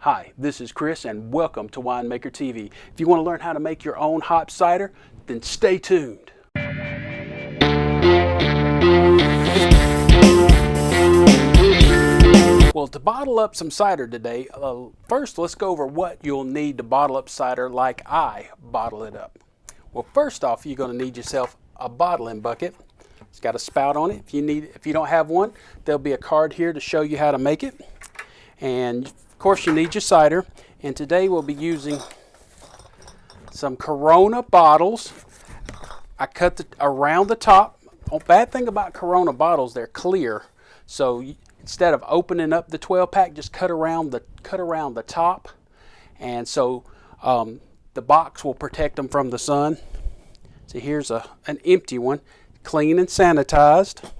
Hi, this is Chris and welcome to Winemaker TV. If you want to learn how to make your own hop cider, then stay tuned. Well, to bottle up some cider today, first let's go over what you'll need to bottle up cider like I bottle it up. Well, first off, you're going to need yourself a bottling bucket. It's got a spout on it. If you don't have one, there'll be a card here to show you how to make it. And of course you need your cider, and today we'll be using some Corona bottles. I cut around the top. Bad thing about Corona bottles, they're clear, so instead of opening up the 12-pack, just cut around the top, and so the box will protect them from the sun. So here's an empty one, clean and sanitized.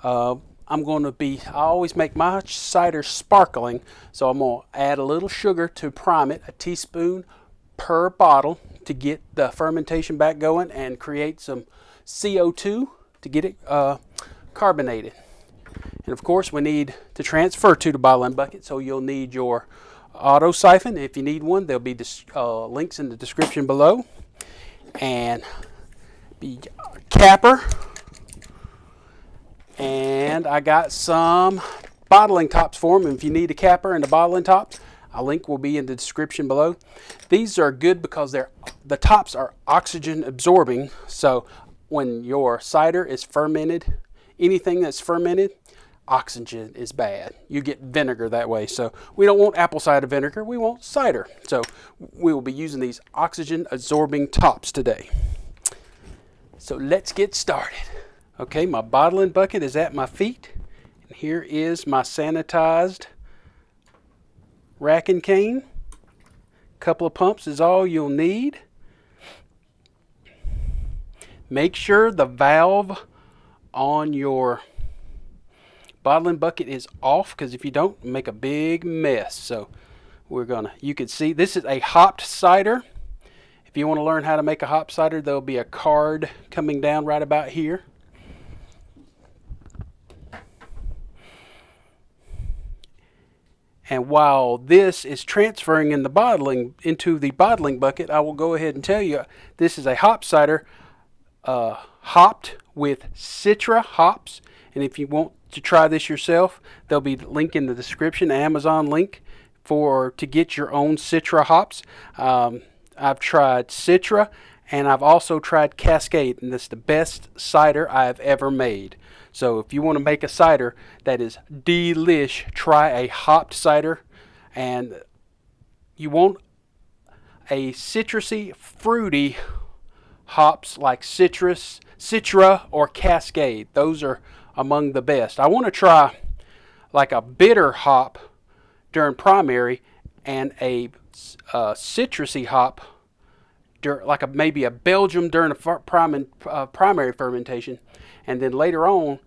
I always make my cider sparkling, so I'm going to add a little sugar to prime it, a teaspoon per bottle to get the fermentation back going and create some CO2 to get it carbonated. And of course we need to transfer to the bottling bucket, so you'll need your auto siphon. If you need one, there'll be links in the description below. And the capper. And I got some bottling tops for them. If you need a capper and a bottling tops, a link will be in the description below. These are good because the tops are oxygen absorbing, so when your cider is fermented, anything that's fermented, oxygen is bad. You get vinegar that way. So we don't want apple cider vinegar, we want cider. So we will be using these oxygen absorbing tops today. So let's get started. Okay, my bottling bucket is at my feet, and here is my sanitized rack and cane. A couple of pumps is all you'll need. Make sure the valve on your bottling bucket is off, because if you don't, make a big mess. So you can see this is a hopped cider. If you want to learn how to make a hop cider, there'll be a card coming down right about here. And while this is transferring into the bottling bucket, I will go ahead and tell you this is a hop cider hopped with Citra hops. And if you want to try this yourself, there'll be a link in the description, Amazon link to get your own Citra hops. I've tried Citra, and I've also tried Cascade, and it's the best cider I've ever made. So if you want to make a cider that is delish, try a hopped cider. And you want a citrusy, fruity hops like Citra or Cascade. Those are among the best. I want to try like a bitter hop during primary and a citrusy hop like maybe a Belgium during a primary fermentation, and then later on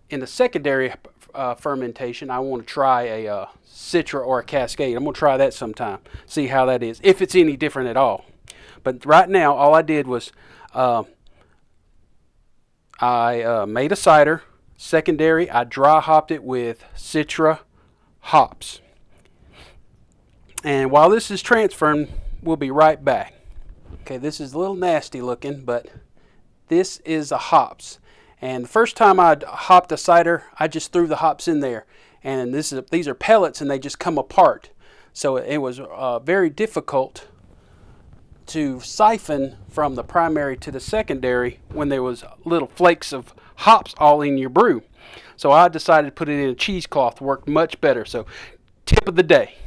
in the secondary fermentation I want to try a Citra or a Cascade. I'm going to try that sometime, see how that is, if it's any different at all. But right now all I did was I made a cider. Secondary, I dry hopped it with Citra hops. And while this is transferring, we'll be right back. Okay, this is a little nasty looking, but this is the hops. And the first time I hopped a cider, I just threw the hops in there. And these are pellets, and they just come apart. So it was very difficult to siphon from the primary to the secondary when there was little flakes of hops all in your brew. So I decided to put it in a cheesecloth. Worked much better. So tip of the day,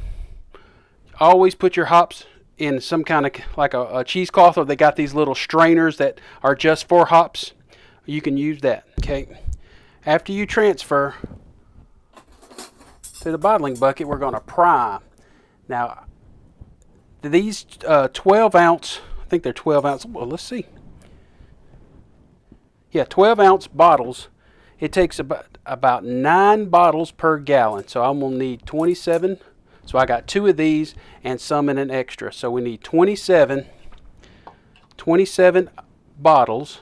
always put your hops in some kind of like a cheesecloth, or they got these little strainers that are just for hops. You can use that. Okay, after you transfer to the bottling bucket, we're going to prime. Now these 12 ounce, I think they're 12 ounce, well, let's see, yeah, 12 ounce bottles. It takes about 9 bottles per gallon, so I'm going to need 27. So I got 2 of these and some in an extra. So we need 27 bottles.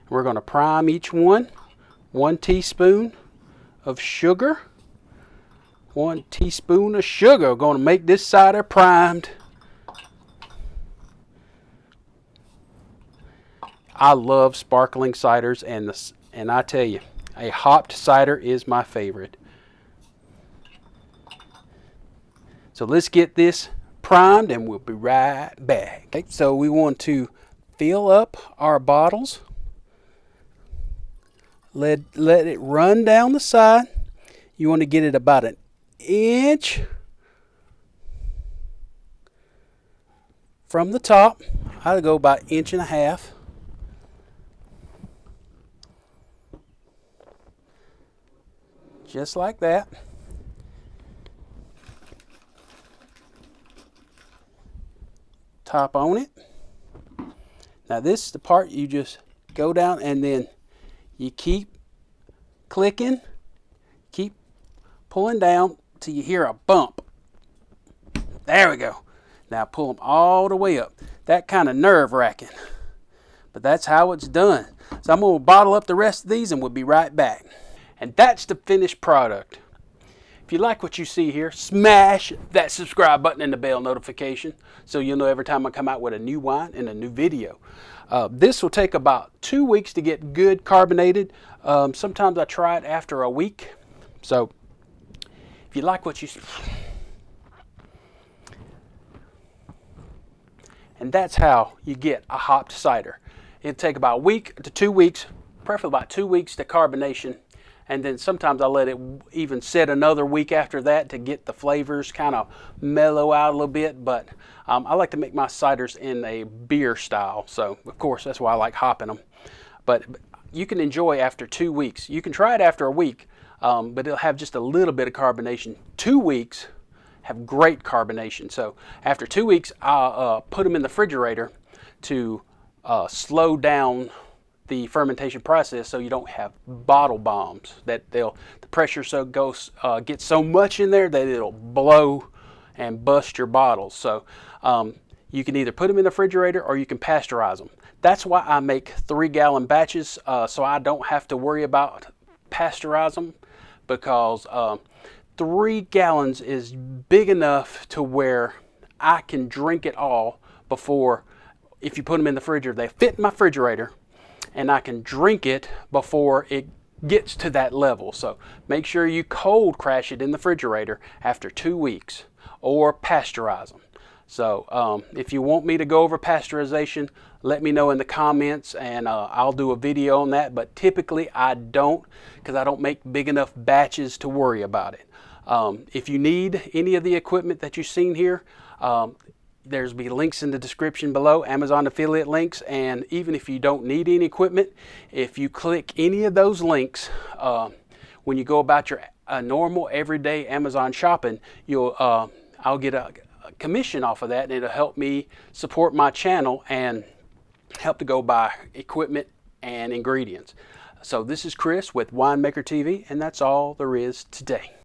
We're going to prime each one. 1 teaspoon of sugar. 1 teaspoon of sugar. Going to make this cider primed. I love sparkling ciders, and I tell you, a hopped cider is my favorite. So let's get this primed and we'll be right back. Okay, so we want to fill up our bottles. Let it run down the side. You want to get it about an inch from the top. I'd go about 1.5 inches. Just like that. Top on it. Now this is the part you just go down and then you keep clicking, keep pulling down till you hear a bump. There we go. Now pull them all the way up. That kind of nerve-wracking, but that's how it's done. So I'm going to bottle up the rest of these and we'll be right back. And that's the finished product. If you like what you see here, smash that subscribe button and the bell notification so you'll know every time I come out with a new wine and a new video. This will take about 2 weeks to get good carbonated. Sometimes I try it after a week. So if you like what you see, and that's how you get a hopped cider. It'll take about a week to 2 weeks, preferably about 2 weeks to carbonation. And then sometimes I let it even sit another week after that to get the flavors kind of mellow out a little bit. But I like to make my ciders in a beer style. So, of course, that's why I like hopping them. But you can enjoy after 2 weeks. You can try it after a week, but it'll have just a little bit of carbonation. 2 weeks have great carbonation. So after 2 weeks, I'll put them in the refrigerator to slow down the fermentation process so you don't have bottle bombs, that the pressure gets so much in there that it'll blow and bust your bottles. So you can either put them in the refrigerator or you can pasteurize them. That's why I make 3-gallon batches, so I don't have to worry about pasteurizing them, because 3 gallons is big enough to where I can drink it all before, if you put them in the refrigerator, they fit in my refrigerator and I can drink it before it gets to that level. So make sure you cold crash it in the refrigerator after 2 weeks, or pasteurize them. So if you want me to go over pasteurization, let me know in the comments and I'll do a video on that. But typically I don't, because I don't make big enough batches to worry about it. If you need any of the equipment that you've seen here, there's be links in the description below, Amazon affiliate links. And even if you don't need any equipment, if you click any of those links, when you go about your normal everyday Amazon shopping, I'll get a commission off of that, and it'll help me support my channel and help to go buy equipment and ingredients. So this is Chris with Winemaker TV, and that's all there is today.